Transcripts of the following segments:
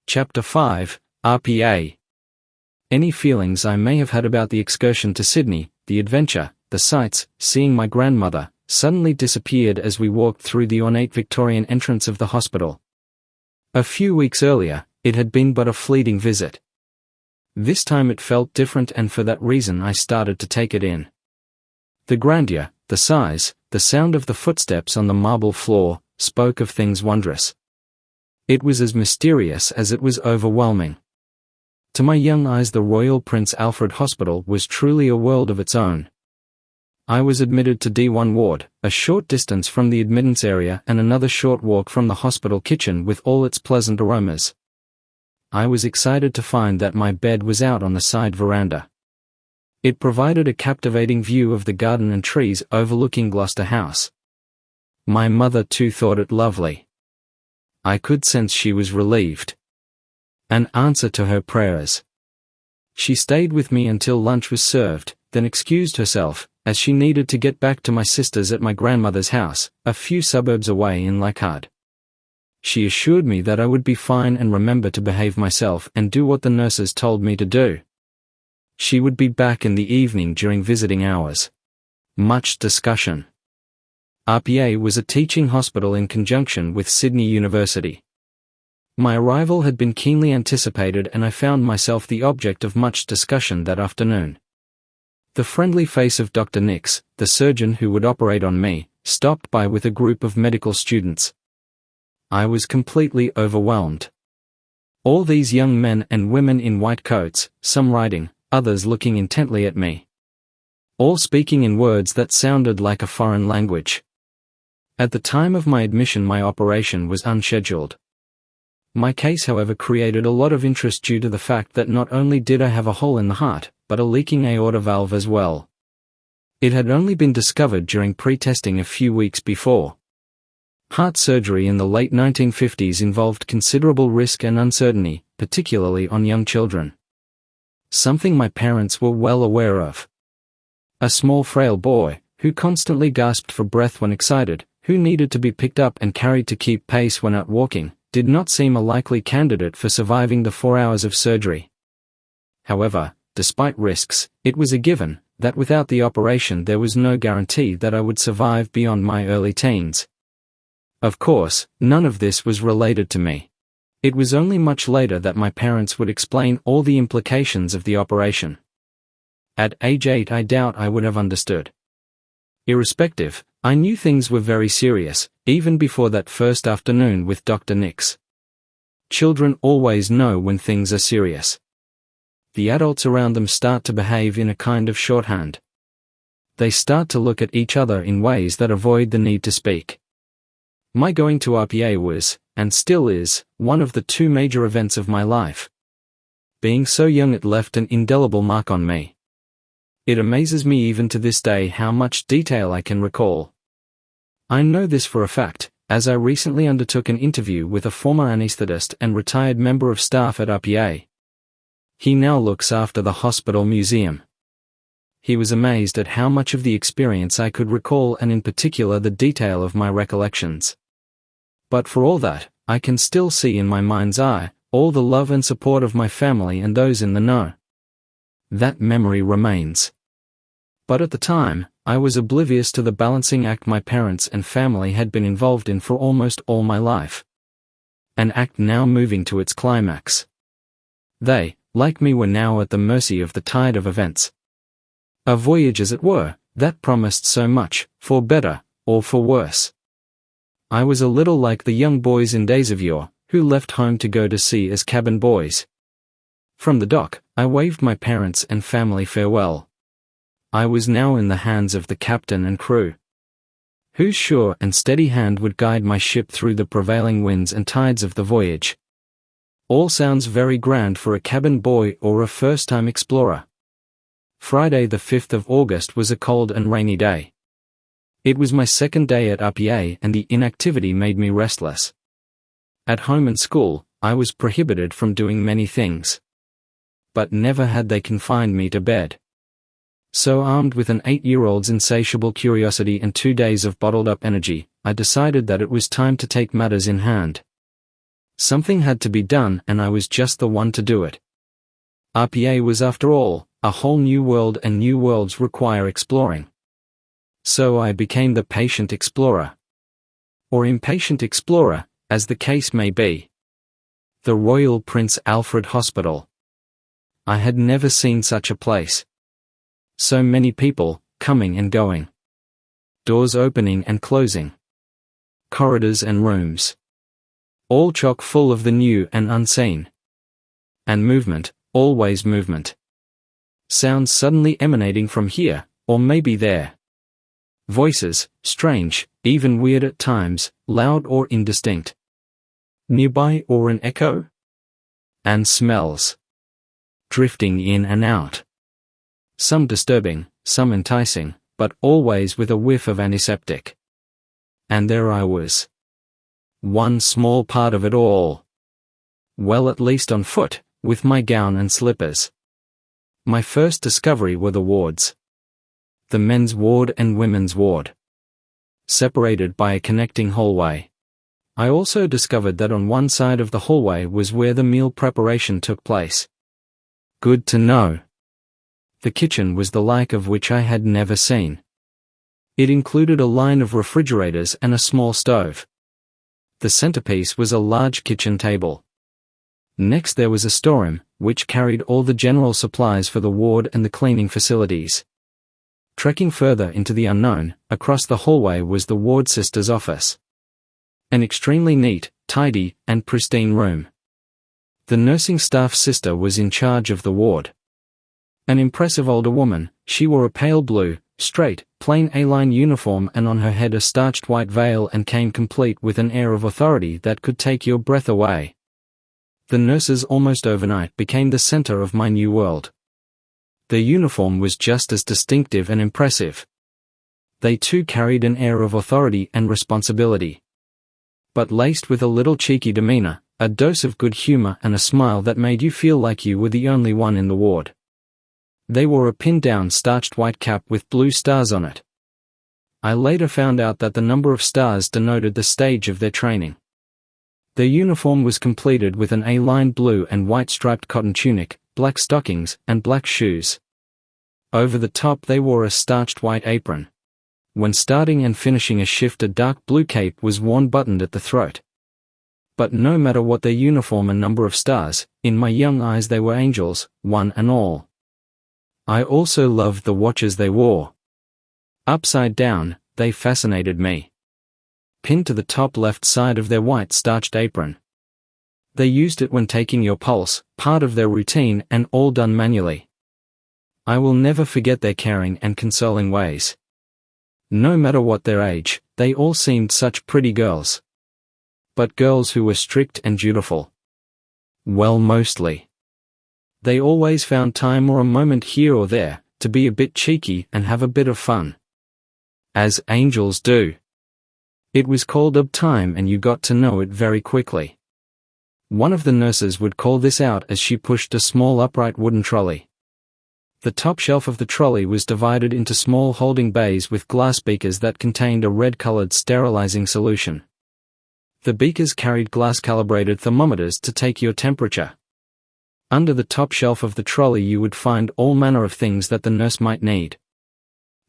Chapter 5, RPA. Any feelings I may have had about the excursion to Sydney, the adventure, the sights, seeing my grandmother, suddenly disappeared as we walked through the ornate Victorian entrance of the hospital. A few weeks earlier, it had been but a fleeting visit. This time it felt different, and for that reason I started to take it in. The grandeur, the size, the sound of the footsteps on the marble floor, spoke of things wondrous. It was as mysterious as it was overwhelming. To my young eyes, the Royal Prince Alfred Hospital was truly a world of its own. I was admitted to D1 ward, a short distance from the admittance area and another short walk from the hospital kitchen with all its pleasant aromas. I was excited to find that my bed was out on the side veranda. It provided a captivating view of the garden and trees overlooking Gloucester House. My mother too thought it lovely. I could sense she was relieved. An answer to her prayers. She stayed with me until lunch was served, then excused herself, as she needed to get back to my sisters at my grandmother's house, a few suburbs away in Leichhardt. She assured me that I would be fine and remember to behave myself and do what the nurses told me to do. She would be back in the evening during visiting hours. Much discussion. RPA was a teaching hospital in conjunction with Sydney University. My arrival had been keenly anticipated, and I found myself the object of much discussion that afternoon. The friendly face of Dr. Nix, the surgeon who would operate on me, stopped by with a group of medical students. I was completely overwhelmed. All these young men and women in white coats, some writing, others looking intently at me. All speaking in words that sounded like a foreign language. At the time of my admission, my operation was unscheduled. My case, however, created a lot of interest due to the fact that not only did I have a hole in the heart, but a leaking aorta valve as well. It had only been discovered during pre-testing a few weeks before. Heart surgery in the late 1950s involved considerable risk and uncertainty, particularly on young children. Something my parents were well aware of. A small frail boy, who constantly gasped for breath when excited, who needed to be picked up and carried to keep pace when out walking, did not seem a likely candidate for surviving the 4 hours of surgery. However, despite risks, it was a given that without the operation there was no guarantee that I would survive beyond my early teens. Of course, none of this was related to me. It was only much later that my parents would explain all the implications of the operation. At age 8, I doubt I would have understood. Irrespective, I knew things were very serious, even before that first afternoon with Dr. Nix. Children always know when things are serious. The adults around them start to behave in a kind of shorthand. They start to look at each other in ways that avoid the need to speak. My going to RPA was, and still is, one of the two major events of my life. Being so young, it left an indelible mark on me. It amazes me even to this day how much detail I can recall. I know this for a fact, as I recently undertook an interview with a former anesthetist and retired member of staff at RPA. He now looks after the hospital museum. He was amazed at how much of the experience I could recall, and in particular the detail of my recollections. But for all that, I can still see in my mind's eye all the love and support of my family and those in the know. That memory remains. But at the time, I was oblivious to the balancing act my parents and family had been involved in for almost all my life. An act now moving to its climax. They, like me, were now at the mercy of the tide of events. A voyage, as it were, that promised so much, for better, or for worse. I was a little like the young boys in days of yore, who left home to go to sea as cabin boys. From the dock, I waved my parents and family farewell. I was now in the hands of the captain and crew, whose sure and steady hand would guide my ship through the prevailing winds and tides of the voyage. All sounds very grand for a cabin boy or a first-time explorer. Friday the 5th of August was a cold and rainy day. It was my second day at RPA, and the inactivity made me restless. At home and school, I was prohibited from doing many things. But never had they confined me to bed. So, armed with an 8-year-old's insatiable curiosity and 2 days of bottled-up energy, I decided that it was time to take matters in hand. Something had to be done, and I was just the one to do it. RPA was, after all, a whole new world, and new worlds require exploring. So I became the patient explorer. Or impatient explorer, as the case may be. The Royal Prince Alfred Hospital. I had never seen such a place. So many people, coming and going. Doors opening and closing. Corridors and rooms. All chock full of the new and unseen. And movement, always movement. Sounds suddenly emanating from here, or maybe there. Voices, strange, even weird at times, loud or indistinct. Nearby or an echo? And smells. Drifting in and out. Some disturbing, some enticing, but always with a whiff of antiseptic. And there I was. One small part of it all. Well, at least on foot, with my gown and slippers. My first discovery were the wards. The men's ward and women's ward. Separated by a connecting hallway. I also discovered that on one side of the hallway was where the meal preparation took place. Good to know. The kitchen was the like of which I had never seen. It included a line of refrigerators and a small stove. The centerpiece was a large kitchen table. Next there was a storeroom, which carried all the general supplies for the ward and the cleaning facilities. Trekking further into the unknown, across the hallway was the ward sister's office. An extremely neat, tidy, and pristine room. The nursing staff sister was in charge of the ward. An impressive older woman, she wore a pale blue, straight, plain A-line uniform and on her head a starched white veil, and came complete with an air of authority that could take your breath away. The nurses almost overnight became the center of my new world. Their uniform was just as distinctive and impressive. They too carried an air of authority and responsibility. But laced with a little cheeky demeanor, a dose of good humor and a smile that made you feel like you were the only one in the ward. They wore a pinned-down starched white cap with blue stars on it. I later found out that the number of stars denoted the stage of their training. Their uniform was completed with an A-line blue and white striped cotton tunic, black stockings, and black shoes. Over the top they wore a starched white apron. When starting and finishing a shift, a dark blue cape was worn buttoned at the throat. But no matter what their uniform and number of stars, in my young eyes they were angels, one and all. I also loved the watches they wore. Upside down, they fascinated me. Pinned to the top left side of their white starched apron. They used it when taking your pulse, part of their routine and all done manually. I will never forget their caring and consoling ways. No matter what their age, they all seemed such pretty girls. But girls who were strict and dutiful. Well, mostly. They always found time or a moment here or there, to be a bit cheeky and have a bit of fun. As angels do. It was called uptime and you got to know it very quickly. One of the nurses would call this out as she pushed a small upright wooden trolley. The top shelf of the trolley was divided into small holding bays with glass beakers that contained a red-colored sterilizing solution. The beakers carried glass-calibrated thermometers to take your temperature. Under the top shelf of the trolley you would find all manner of things that the nurse might need.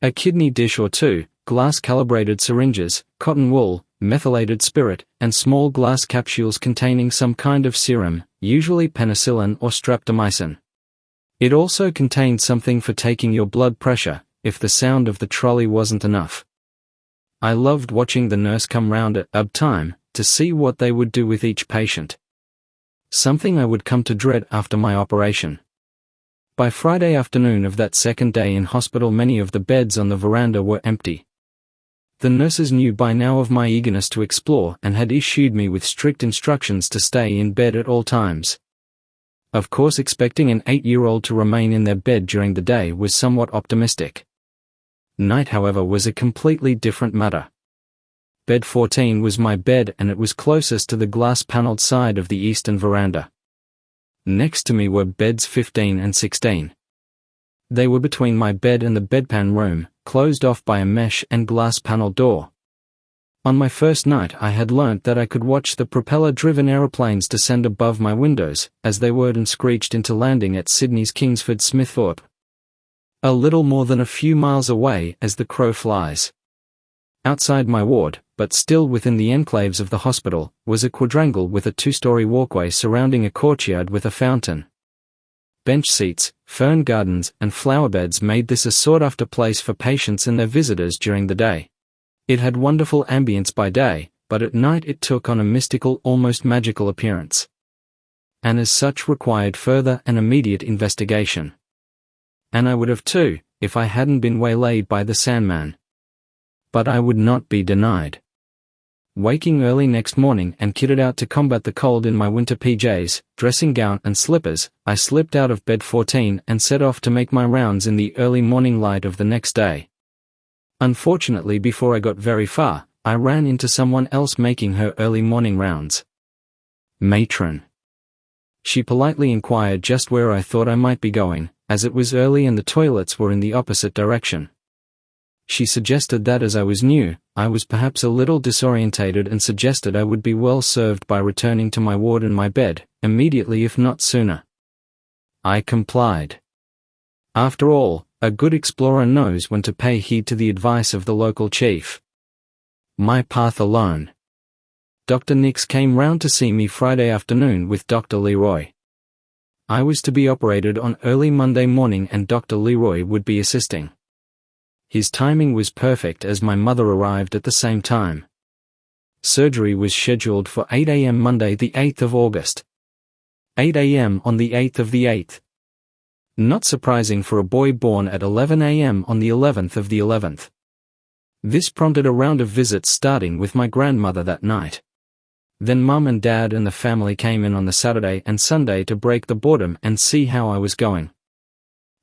A kidney dish or two, glass-calibrated syringes, cotton wool, methylated spirit, and small glass capsules containing some kind of serum, usually penicillin or streptomycin. It also contained something for taking your blood pressure, if the sound of the trolley wasn't enough. I loved watching the nurse come round at uptime, to see what they would do with each patient. Something I would come to dread after my operation. By Friday afternoon of that second day in hospital many of the beds on the veranda were empty. The nurses knew by now of my eagerness to explore and had issued me with strict instructions to stay in bed at all times. Of course, expecting an 8-year-old to remain in their bed during the day was somewhat optimistic. Night, however, was a completely different matter. Bed 14 was my bed and it was closest to the glass-paneled side of the eastern veranda. Next to me were beds 15 and 16. They were between my bed and the bedpan room, closed off by a mesh and glass-paneled door. On my first night I had learnt that I could watch the propeller-driven aeroplanes descend above my windows, as they whirred and screeched into landing at Sydney's Kingsford Smiththorpe. A little more than a few miles away as the crow flies. Outside my ward, but still within the enclaves of the hospital, was a quadrangle with a 2-story walkway surrounding a courtyard with a fountain. Bench seats, fern gardens, and flowerbeds made this a sought-after place for patients and their visitors during the day. It had wonderful ambience by day, but at night it took on a mystical, almost magical appearance. And as such required further and immediate investigation. And I would have too, if I hadn't been waylaid by the Sandman. But I would not be denied. Waking early next morning and kitted out to combat the cold in my winter PJs, dressing gown and slippers, I slipped out of bed 14 and set off to make my rounds in the early morning light of the next day. Unfortunately, before I got very far, I ran into someone else making her early morning rounds. Matron. She politely inquired just where I thought I might be going, as it was early and the toilets were in the opposite direction. She suggested that as I was new, I was perhaps a little disorientated and suggested I would be well served by returning to my ward and my bed, immediately if not sooner. I complied. After all, a good explorer knows when to pay heed to the advice of the local chief. My path alone. Dr. Nix came round to see me Friday afternoon with Dr. Leroy. I was to be operated on early Monday morning and Dr. Leroy would be assisting. His timing was perfect as my mother arrived at the same time. Surgery was scheduled for 8 a.m. Monday the 8th of August. 8 a.m. on the 8th of the 8th. Not surprising for a boy born at 11 a.m. on the 11th of the 11th. This prompted a round of visits starting with my grandmother that night. Then Mum and Dad and the family came in on the Saturday and Sunday to break the boredom and see how I was going.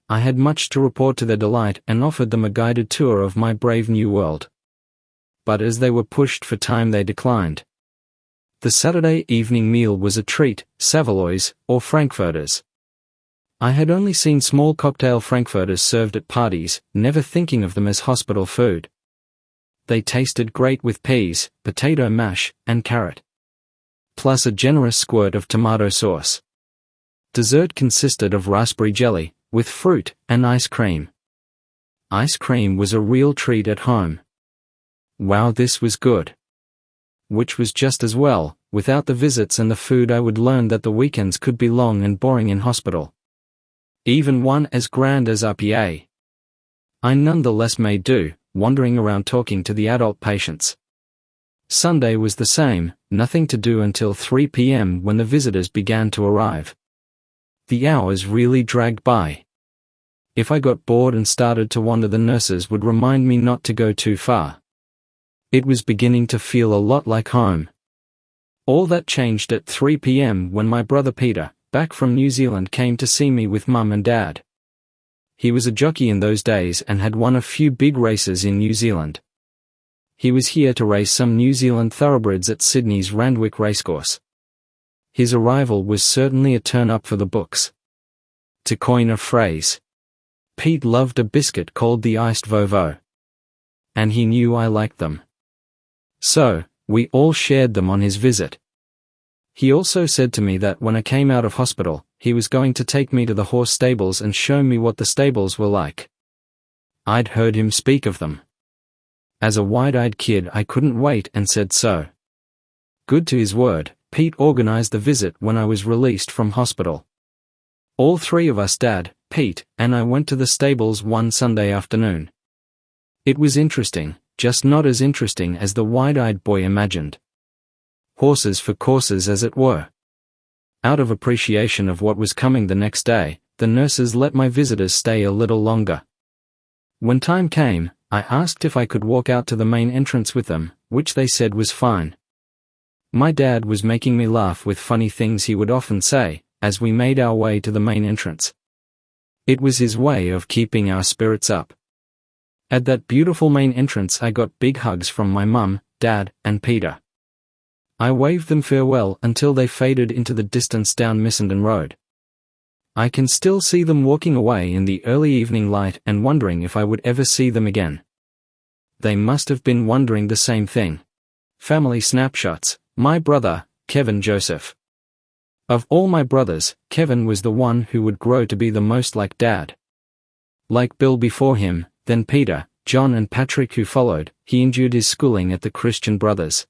I had much to report to their delight and offered them a guided tour of my brave new world. But as they were pushed for time they declined. The Saturday evening meal was a treat, Savoys, or frankfurters. I had only seen small cocktail frankfurters served at parties, never thinking of them as hospital food. They tasted great with peas, potato mash, and carrot. Plus a generous squirt of tomato sauce. Dessert consisted of raspberry jelly, with fruit, and ice cream. Ice cream was a real treat at home. Wow, this was good. Which was just as well, without the visits and the food I would learn that the weekends could be long and boring in hospital. Even one as grand as RPA. I nonetheless made do, wandering around talking to the adult patients. Sunday was the same, nothing to do until 3 p.m. when the visitors began to arrive. The hours really dragged by. If I got bored and started to wander, the nurses would remind me not to go too far. It was beginning to feel a lot like home. All that changed at 3 p.m. when my brother Peter, back from New Zealand, came to see me with Mum and Dad. He was a jockey in those days and had won a few big races in New Zealand. He was here to race some New Zealand thoroughbreds at Sydney's Randwick Racecourse. His arrival was certainly a turn-up for the books. To coin a phrase, Pete loved a biscuit called the iced Vovo. And he knew I liked them. So, we all shared them on his visit. He also said to me that when I came out of hospital, he was going to take me to the horse stables and show me what the stables were like. I'd heard him speak of them. As a wide-eyed kid, I couldn't wait and said so. Good to his word, Pete organized the visit when I was released from hospital. All three of us, Dad, Pete, and I, went to the stables one Sunday afternoon. It was interesting, just not as interesting as the wide-eyed boy imagined. Horses for courses, as it were. Out of appreciation of what was coming the next day, the nurses let my visitors stay a little longer. When time came, I asked if I could walk out to the main entrance with them, which they said was fine. My dad was making me laugh with funny things he would often say, as we made our way to the main entrance. It was his way of keeping our spirits up. At that beautiful main entrance I got big hugs from my mum, Dad, and Peter. I waved them farewell until they faded into the distance down Missenden Road. I can still see them walking away in the early evening light and wondering if I would ever see them again. They must have been wondering the same thing. Family snapshots. My brother, Kevin Joseph. Of all my brothers, Kevin was the one who would grow to be the most like Dad. Like Bill before him, then Peter, John and Patrick who followed, he endured his schooling at the Christian Brothers.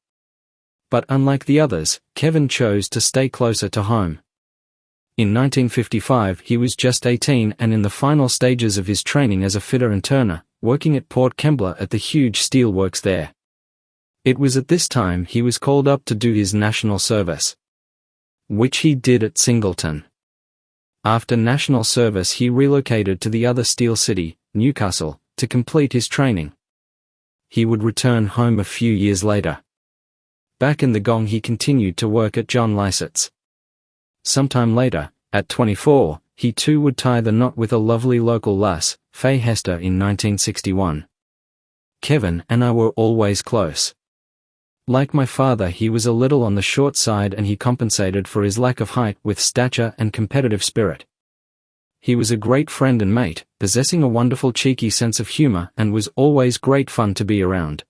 But unlike the others, Kevin chose to stay closer to home. In 1955 he was just 18 and in the final stages of his training as a fitter and turner, working at Port Kembla at the huge steel works there. It was at this time he was called up to do his national service, which he did at Singleton. After national service he relocated to the other steel city, Newcastle, to complete his training. He would return home a few years later. Back in the Gong he continued to work at John Lycett's. Sometime later, at 24, he too would tie the knot with a lovely local lass, Faye Hester in 1961. Kevin and I were always close. Like my father he was a little on the short side and he compensated for his lack of height with stature and competitive spirit. He was a great friend and mate, possessing a wonderful cheeky sense of humor and was always great fun to be around.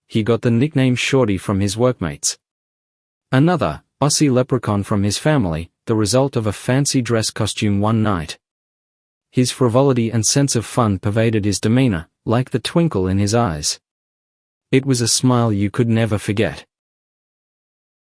He got the nickname Shorty from his workmates. Another, Aussie leprechaun from his family, the result of a fancy dress costume one night. His frivolity and sense of fun pervaded his demeanor, like the twinkle in his eyes. It was a smile you could never forget.